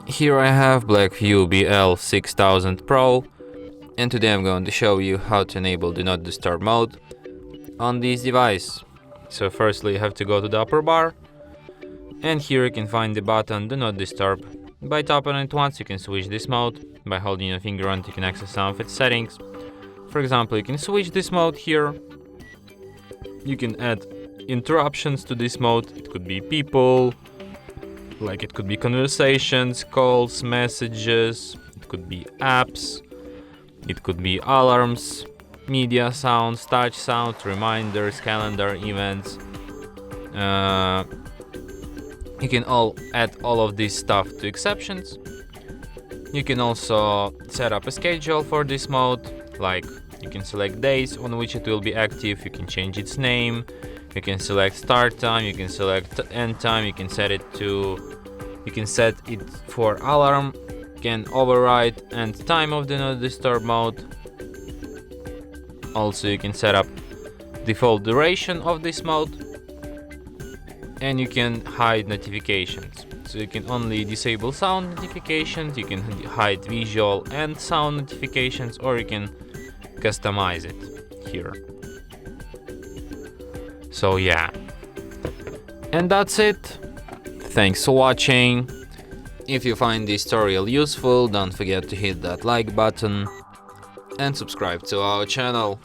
Here I have BLACKVIEW BL6000 Pro, and today I'm going to show you how to enable Do Not Disturb mode on this device. So firstly you have to go to the upper bar, and here you can find the button Do Not Disturb. By tapping on it once you can switch this mode. By holding your finger on it you can access some of its settings. For example, you can switch this mode here. You can add interruptions to this mode. It could be people, like it could be conversations, calls, messages, it could be apps, it could be alarms, media sounds, touch sounds, reminders, calendar, events. You can add all of this stuff to exceptions. You can also set up a schedule for this mode, like you can select days on which it will be active, you can change its name, you can select start time, you can select end time, you can set it for alarm, you can override end time of the No Disturb mode. Also you can set up default duration of this mode, and you can hide notifications. So you can only disable sound notifications, you can hide visual and sound notifications, or you can customize it here. So yeah, and that's it. Thanks for watching. If you find this tutorial useful, don't forget to hit that like button and subscribe to our channel.